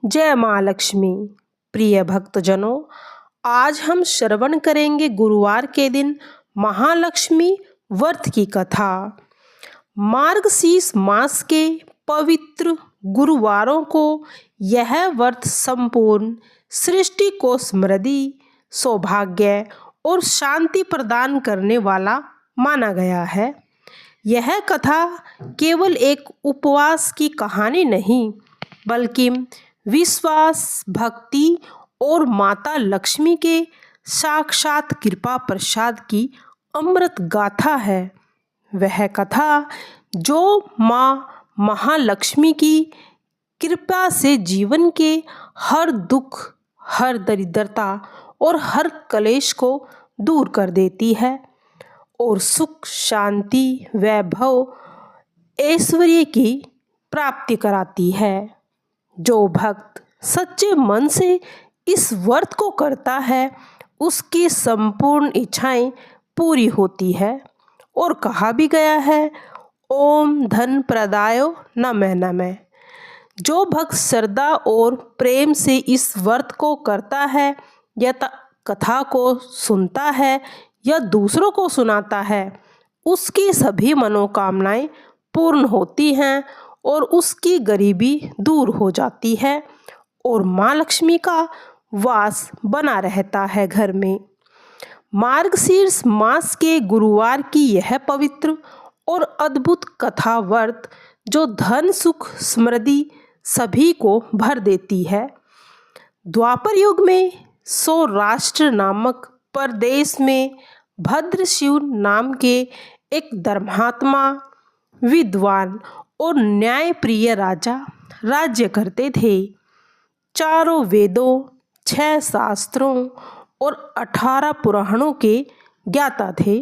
जय माँ लक्ष्मी। प्रिय भक्तजनों, आज हम श्रवण करेंगे गुरुवार के दिन महालक्ष्मी व्रत की कथा। मार्गशीर्ष मास के पवित्र गुरुवारों को यह व्रत संपूर्ण सृष्टि को समृद्धि, सौभाग्य और शांति प्रदान करने वाला माना गया है। यह कथा केवल एक उपवास की कहानी नहीं, बल्कि विश्वास, भक्ति और माता लक्ष्मी के साक्षात कृपा प्रसाद की अमृत गाथा है। वह कथा जो माँ महालक्ष्मी की कृपा से जीवन के हर दुख, हर दरिद्रता और हर कलेश को दूर कर देती है और सुख, शांति, वैभव, ऐश्वर्य की प्राप्ति कराती है। जो भक्त सच्चे मन से इस व्रत को करता है, उसकी संपूर्ण इच्छाएं पूरी होती है। और कहा भी गया है, ओम धन प्रदायो नमः नमः। जो भक्त श्रद्धा और प्रेम से इस व्रत को करता है या कथा को सुनता है या दूसरों को सुनाता है, उसकी सभी मनोकामनाएं पूर्ण होती हैं और उसकी गरीबी दूर हो जाती है और माँ लक्ष्मी का वास बना रहता है घर में। मार्गशीर्ष मास के गुरुवार की यह पवित्र और अद्भुत कथा व्रत जो धन, सुख, समृद्धि सभी को भर देती है। द्वापर युग में सौराष्ट्र नामक प्रदेश में भद्रशिव नाम के एक धर्मात्मा, विद्वान और न्यायप्रिय राजा राज्य करते थे। चारों वेदों, 6 शास्त्रों और 18 पुराणों के ज्ञाता थे।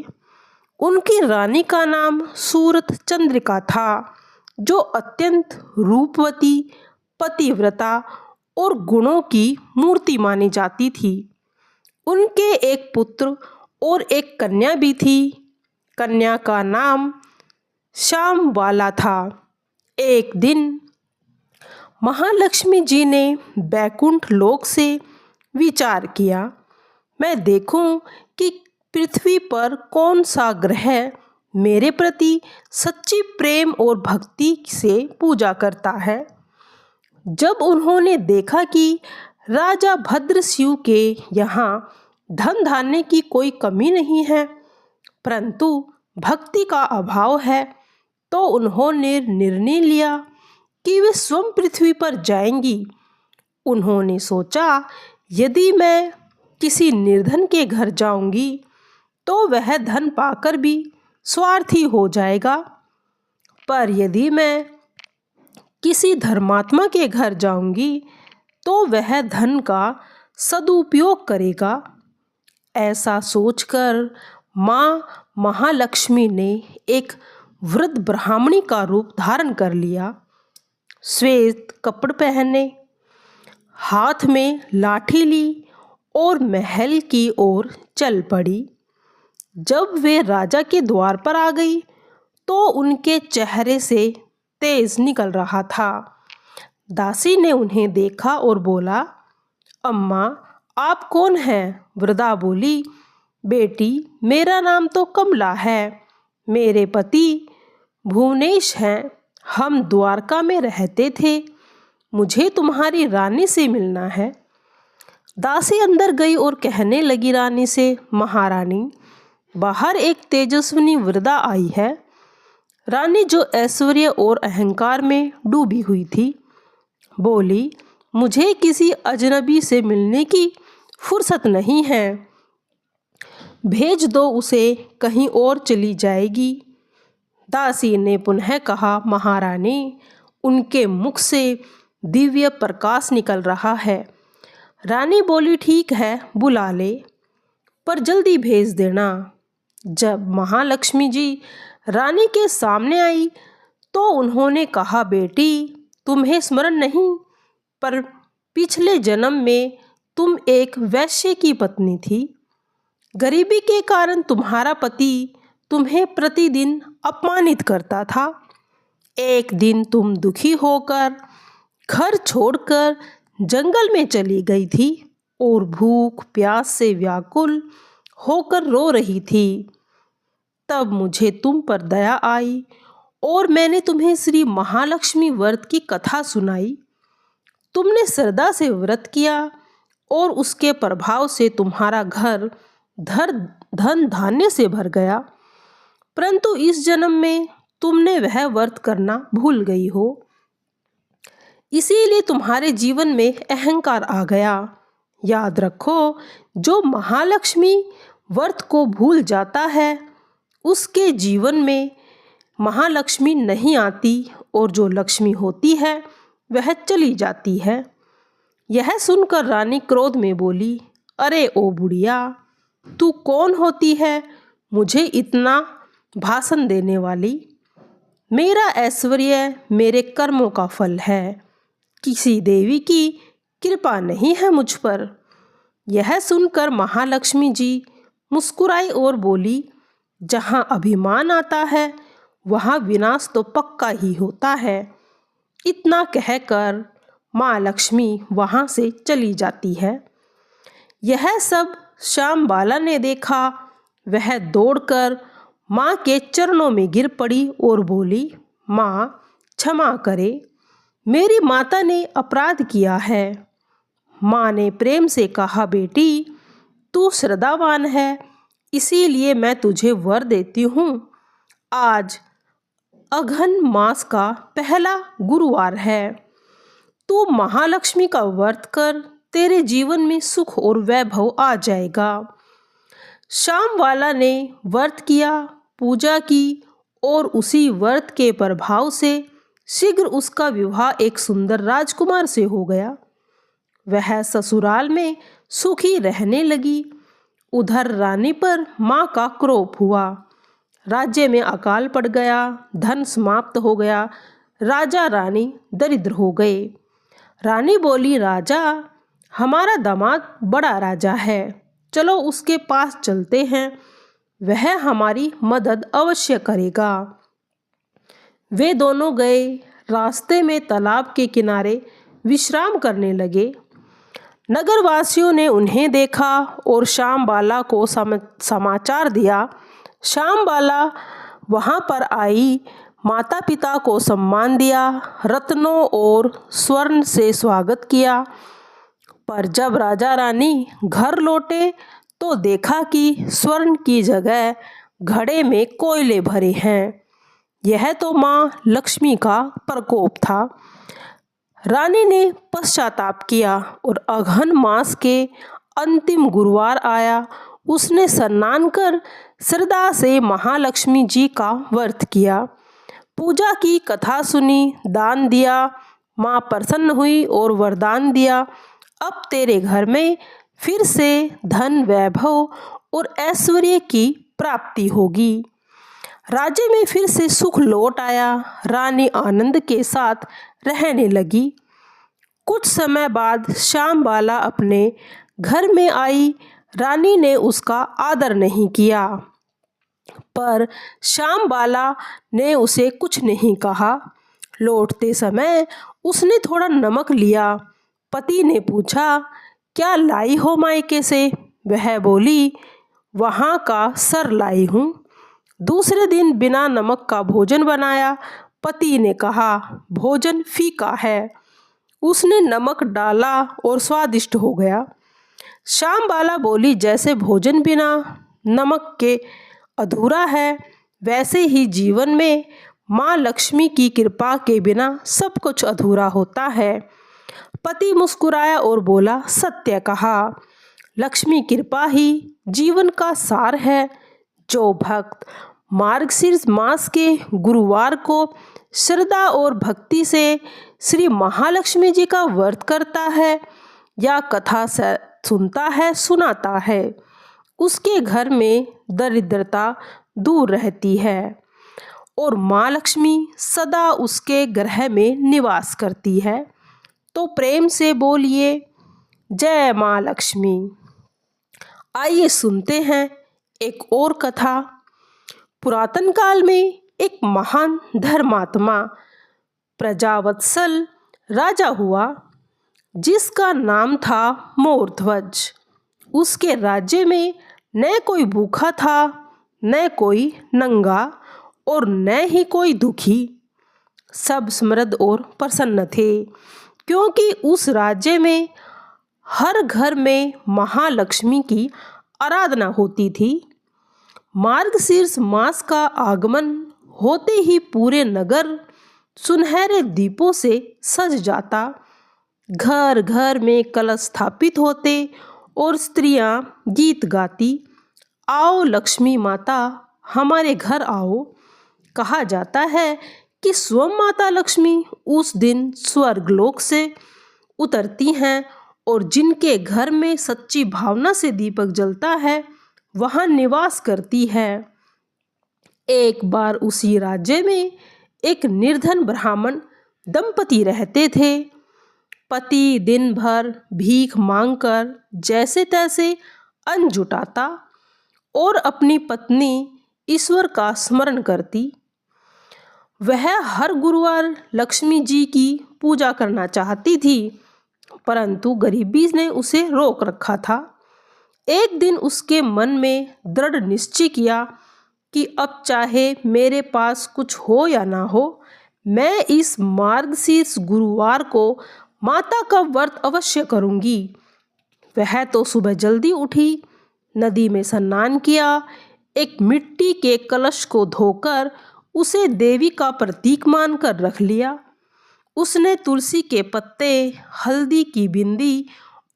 उनकी रानी का नाम सूरत चंद्रिका था, जो अत्यंत रूपवती, पतिव्रता और गुणों की मूर्ति मानी जाती थी। उनके एक पुत्र और एक कन्या भी थी। कन्या का नाम श्यामबाला था। एक दिन महालक्ष्मी जी ने बैकुंठ लोक से विचार किया, मैं देखूं कि पृथ्वी पर कौन सा ग्रह मेरे प्रति सच्ची प्रेम और भक्ति से पूजा करता है। जब उन्होंने देखा कि राजा भद्रशिव के यहाँ धन धान्य की कोई कमी नहीं है, परंतु भक्ति का अभाव है, तो उन्होंने निर्णय लिया कि वे स्वयं पृथ्वी पर जाएंगी। उन्होंने सोचा, यदि मैं किसी निर्धन के घर जाऊंगी तो वह धन पाकर भी स्वार्थी हो जाएगा, पर यदि मैं किसी धर्मात्मा के घर जाऊंगी तो वह धन का सदुपयोग करेगा। ऐसा सोचकर माँ महालक्ष्मी ने एक वृद्ध ब्राह्मणी का रूप धारण कर लिया। श्वेत कपड़े पहने, हाथ में लाठी ली और महल की ओर चल पड़ी। जब वे राजा के द्वार पर आ गई तो उनके चेहरे से तेज निकल रहा था। दासी ने उन्हें देखा और बोला, अम्मा, आप कौन हैं? वृद्धा बोली, बेटी, मेरा नाम तो कमला है। मेरे पति भुवनेश हैं। हम द्वारका में रहते थे। मुझे तुम्हारी रानी से मिलना है। दासी अंदर गई और कहने लगी रानी से, महारानी, बाहर एक तेजस्विनी वृद्धा आई है। रानी, जो ऐश्वर्य और अहंकार में डूबी हुई थी, बोली, मुझे किसी अजनबी से मिलने की फुर्सत नहीं है। भेज दो उसे, कहीं और चली जाएगी। दासी ने पुनः कहा, महारानी, उनके मुख से दिव्य प्रकाश निकल रहा है। रानी बोली, ठीक है, बुला ले, पर जल्दी भेज देना। जब महालक्ष्मी जी रानी के सामने आई तो उन्होंने कहा, बेटी, तुम्हें स्मरण नहीं, पर पिछले जन्म में तुम एक वैश्य की पत्नी थी। गरीबी के कारण तुम्हारा पति तुम्हें प्रतिदिन अपमानित करता था। एक दिन तुम दुखी होकर घर छोड़कर जंगल में चली गई थी और भूख प्यास से व्याकुल होकर रो रही थी। तब मुझे तुम पर दया आई और मैंने तुम्हें श्री महालक्ष्मी व्रत की कथा सुनाई। तुमने श्रद्धा से व्रत किया और उसके प्रभाव से तुम्हारा घर धन धान्य से भर गया, परंतु इस जन्म में तुमने वह व्रत करना भूल गई हो, इसीलिए तुम्हारे जीवन में अहंकार आ गया। याद रखो, जो महालक्ष्मी व्रत को भूल जाता है उसके जीवन में महालक्ष्मी नहीं आती और जो लक्ष्मी होती है वह चली जाती है। यह सुनकर रानी क्रोध में बोली, अरे ओ बुढ़िया, तू कौन होती है मुझे इतना भाषण देने वाली? मेरा ऐश्वर्य मेरे कर्मों का फल है, किसी देवी की कृपा नहीं है मुझ पर। यह सुनकर महालक्ष्मी जी मुस्कुराई और बोली, जहाँ अभिमान आता है वहाँ विनाश तो पक्का ही होता है। इतना कहकर माँ लक्ष्मी वहाँ से चली जाती है। यह सब श्यामबाला ने देखा। वह दौड़कर माँ के चरणों में गिर पड़ी और बोली, माँ क्षमा करे, मेरी माता ने अपराध किया है। माँ ने प्रेम से कहा, बेटी तू श्रद्धावान है, इसीलिए मैं तुझे वर देती हूँ। आज अघन मास का पहला गुरुवार है, तू महालक्ष्मी का व्रत कर, तेरे जीवन में सुख और वैभव आ जाएगा। श्यामबाला ने व्रत किया, पूजा की और उसी व्रत के प्रभाव से शीघ्र उसका विवाह एक सुंदर राजकुमार से हो गया। वह ससुराल में सुखी रहने लगी। उधर रानी पर माँ का क्रोध हुआ। राज्य में अकाल पड़ गया, धन समाप्त हो गया, राजा रानी दरिद्र हो गए। रानी बोली, राजा हमारा दामाद बड़ा राजा है, चलो उसके पास चलते हैं, वह हमारी मदद अवश्य करेगा। वे दोनों गए। रास्ते में तालाब के किनारे विश्राम करने लगे। नगरवासियों ने उन्हें देखा और श्यामबाला को समाचार दिया। श्यामबाला वहाँ पर आई, माता पिता को सम्मान दिया, रत्नों और स्वर्ण से स्वागत किया। पर जब राजा रानी घर लौटे तो देखा कि स्वर्ण की जगह घड़े में कोयले भरे हैं। यह तो माँ लक्ष्मी का प्रकोप था। रानी ने पश्चाताप किया और अघन मास के अंतिम गुरुवार आया। उसने स्नान कर श्रद्धा से महालक्ष्मी जी का व्रत किया, पूजा की, कथा सुनी, दान दिया। माँ प्रसन्न हुई और वरदान दिया, अब तेरे घर में फिर से धन, वैभव और ऐश्वर्य की प्राप्ति होगी। राज्य में फिर से सुख लौट आया। रानी आनंद के साथ रहने लगी। कुछ समय बाद श्यामबाला अपने घर में आई। रानी ने उसका आदर नहीं किया, पर श्यामबाला ने उसे कुछ नहीं कहा। लौटते समय उसने थोड़ा नमक लिया। पति ने पूछा, क्या लाई हो मायके से? वह बोली, वहाँ का सर लाई हूँ। दूसरे दिन बिना नमक का भोजन बनाया। पति ने कहा, भोजन फीका है। उसने नमक डाला और स्वादिष्ट हो गया। श्यामबाला बोली, जैसे भोजन बिना नमक के अधूरा है, वैसे ही जीवन में माँ लक्ष्मी की कृपा के बिना सब कुछ अधूरा होता है। पति मुस्कुराया और बोला, सत्य कहा, लक्ष्मी कृपा ही जीवन का सार है। जो भक्त मार्गशीर्ष मास के गुरुवार को श्रद्धा और भक्ति से श्री महालक्ष्मी जी का व्रत करता है या कथा सुनता है, सुनाता है, उसके घर में दरिद्रता दूर रहती है और माँ लक्ष्मी सदा उसके गृह में निवास करती है। तो प्रेम से बोलिए, जय माँ लक्ष्मी। आइए सुनते हैं एक और कथा। पुरातन काल में एक महान धर्मात्मा प्रजावत्सल राजा हुआ। जिसका नाम था मोरध्वज। उसके राज्य में न कोई भूखा था, न कोई नंगा और न ही कोई दुखी। सब समृद्ध और प्रसन्न थे, क्योंकि उस राज्य में हर घर में महालक्ष्मी की आराधना होती थी। मार्गशीर्ष मास का आगमन होते ही पूरे नगर सुनहरे दीपों से सज जाता। घर घर में कलश स्थापित होते और स्त्रियां गीत गाती, आओ लक्ष्मी माता हमारे घर आओ। कहा जाता है कि स्वयं माता लक्ष्मी उस दिन स्वर्गलोक से उतरती हैं और जिनके घर में सच्ची भावना से दीपक जलता है वहाँ निवास करती है। एक बार उसी राज्य में एक निर्धन ब्राह्मण दंपति रहते थे। पति दिन भर भीख मांगकर जैसे तैसे अन्न जुटाता और अपनी पत्नी ईश्वर का स्मरण करती। वह हर गुरुवार लक्ष्मी जी की पूजा करना चाहती थी, परंतु गरीबी ने उसे रोक रखा था। एक दिन उसके मन में दृढ़ निश्चय किया कि अब चाहे मेरे पास कुछ हो या ना हो, मैं इस मार्गशीर्ष गुरुवार को माता का व्रत अवश्य करूंगी। वह तो सुबह जल्दी उठी, नदी में स्नान किया, एक मिट्टी के कलश को धोकर उसे देवी का प्रतीक मानकर रख लिया। उसने तुलसी के पत्ते, हल्दी की बिंदी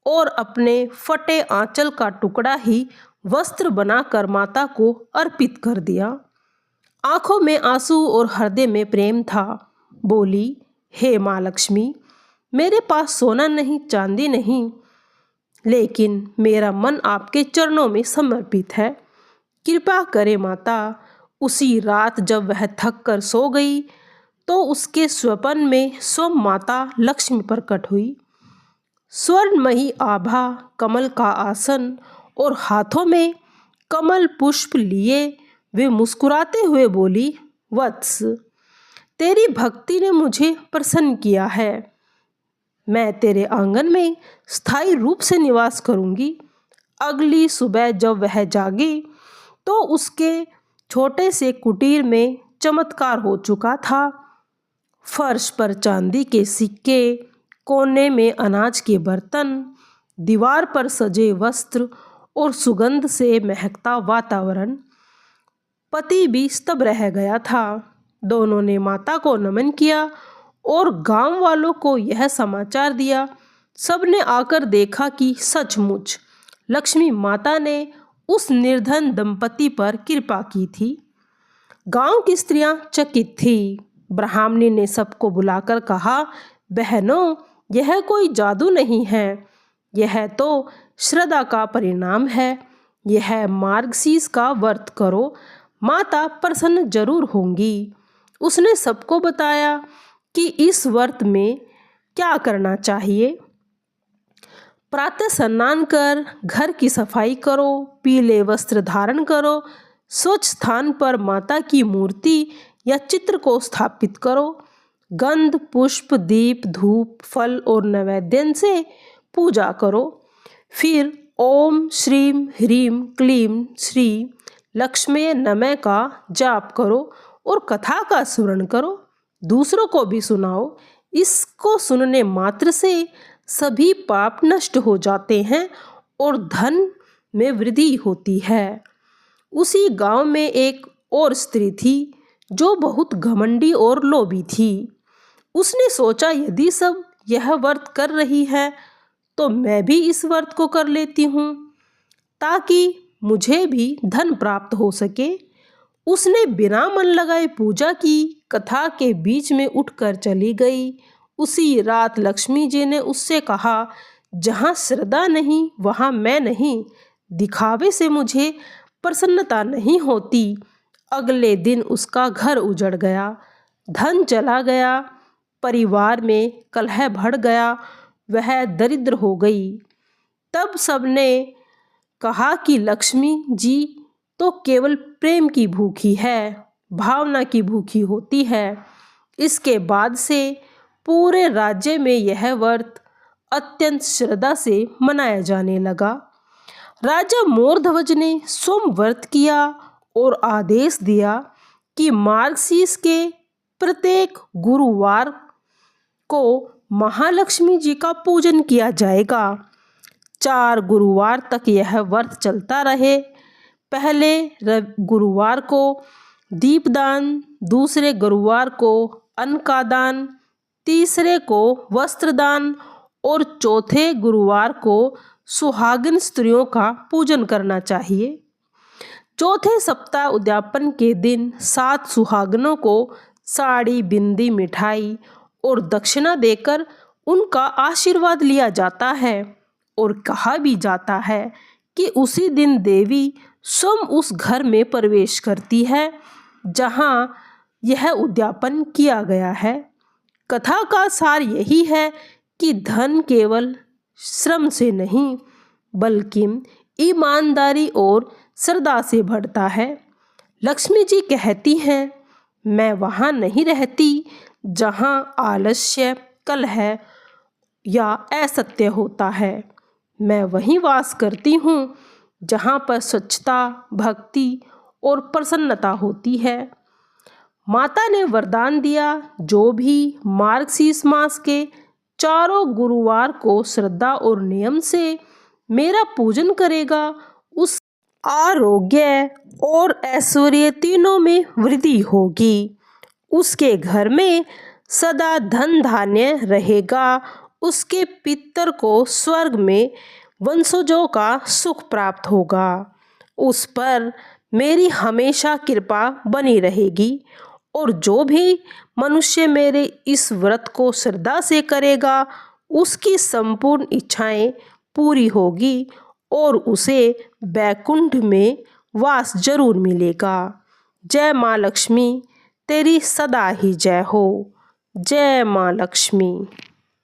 और अपने फटे आंचल का टुकड़ा ही वस्त्र बनाकर माता को अर्पित कर दिया। आंखों में आंसू और हृदय में प्रेम था। बोली, हे माँ लक्ष्मी, मेरे पास सोना नहीं, चांदी नहीं, लेकिन मेरा मन आपके चरणों में समर्पित है। कृपा करे माता। उसी रात जब वह थक कर सो गई तो उसके स्वप्न में स्वयं माता लक्ष्मी प्रकट हुई। स्वर्णमयी आभा, कमल का आसन और हाथों में कमल पुष्प लिए वे मुस्कुराते हुए बोली, वत्स, तेरी भक्ति ने मुझे प्रसन्न किया है। मैं तेरे आंगन में स्थायी रूप से निवास करूंगी। अगली सुबह जब वह जागी तो उसके छोटे से कुटीर में चमत्कार हो चुका था। फर्श पर चांदी के सिक्के, कोने में अनाज के बर्तन, दीवार पर सजे वस्त्र और सुगंध से महकता वातावरण। पति भी स्तब्ध रह गया था। दोनों ने माता को नमन किया और गांव वालों को यह समाचार दिया। सबने आकर देखा कि सचमुच लक्ष्मी माता ने उस निर्धन दंपति पर कृपा की थी। गांव की स्त्रियां चकित थी। ब्राह्मणी ने सबको बुलाकर कहा, बहनों, यह कोई जादू नहीं है, यह तो श्रद्धा का परिणाम है। यह मार्गशीर्ष का व्रत करो, माता प्रसन्न जरूर होंगी। उसने सबको बताया कि इस व्रत में क्या करना चाहिए। प्रातः स्नान कर घर की सफाई करो, पीले वस्त्र धारण करो, स्वच्छ स्थान पर माता की मूर्ति या चित्र को स्थापित करो, गंध, पुष्प, दीप, धूप, फल और नैवेद्य से पूजा करो। फिर ओम श्रीम ह्रीम क्लीम श्री लक्ष्मी नमः का जाप करो और कथा का स्मरण करो। दूसरों को भी सुनाओ। इसको सुनने मात्र से सभी पाप नष्ट हो जाते हैं और धन में वृद्धि होती है। उसी गांव में एक और स्त्री थी जो बहुत घमंडी और लोभी थी। उसने सोचा, यदि सब यह व्रत कर रही है तो मैं भी इस व्रत को कर लेती हूँ, ताकि मुझे भी धन प्राप्त हो सके। उसने बिना मन लगाए पूजा की, कथा के बीच में उठकर चली गई। उसी रात लक्ष्मी जी ने उससे कहा, जहाँ श्रद्धा नहीं वहाँ मैं नहीं, दिखावे से मुझे प्रसन्नता नहीं होती। अगले दिन उसका घर उजड़ गया, धन चला गया, परिवार में कलह बढ़ गया, वह दरिद्र हो गई। तब सबने कहा कि लक्ष्मी जी तो केवल प्रेम की भूखी है, भावना की भूखी होती है। इसके बाद से पूरे राज्य में यह व्रत अत्यंत श्रद्धा से मनाया जाने लगा। राजा मोरध्वज ने सोम व्रत किया और आदेश दिया कि मार्गशीर्ष के प्रत्येक गुरुवार को महालक्ष्मी जी का पूजन किया जाएगा। 4 गुरुवार तक यह व्रत चलता रहे। पहले गुरुवार को दीपदान, दूसरे गुरुवार को अन्न का दान, तीसरे को वस्त्रदान और चौथे गुरुवार को सुहागिन स्त्रियों का पूजन करना चाहिए। चौथे सप्ताह उद्यापन के दिन 7 सुहागनों को साड़ी, बिंदी, मिठाई और दक्षिणा देकर उनका आशीर्वाद लिया जाता है और कहा भी जाता है कि उसी दिन देवी स्वयं उस घर में प्रवेश करती है जहां यह उद्यापन किया गया है। कथा का सार यही है कि धन केवल श्रम से नहीं बल्कि ईमानदारी और श्रद्धा से बढ़ता है। लक्ष्मी जी कहती हैं, मैं वहाँ नहीं रहती जहाँ आलस्य, कलह या असत्य होता है। मैं वहीं वास करती हूँ जहाँ पर स्वच्छता, भक्ति और प्रसन्नता होती है। माता ने वरदान दिया, जो भी मार्गशीर्ष मास के 4 गुरुवार को श्रद्धा और नियम से मेरा पूजन करेगा, उस आरोग्य और ऐश्वर्य तीनों में वृद्धि होगी। उसके घर में सदा धन धान्य रहेगा। उसके पितर को स्वर्ग में वंशजों का सुख प्राप्त होगा। उस पर मेरी हमेशा कृपा बनी रहेगी और जो भी मनुष्य मेरे इस व्रत को श्रद्धा से करेगा, उसकी संपूर्ण इच्छाएं पूरी होगी और उसे बैकुंठ में वास जरूर मिलेगा। जय माँ लक्ष्मी, तेरी सदा ही जय हो। जय माँ लक्ष्मी।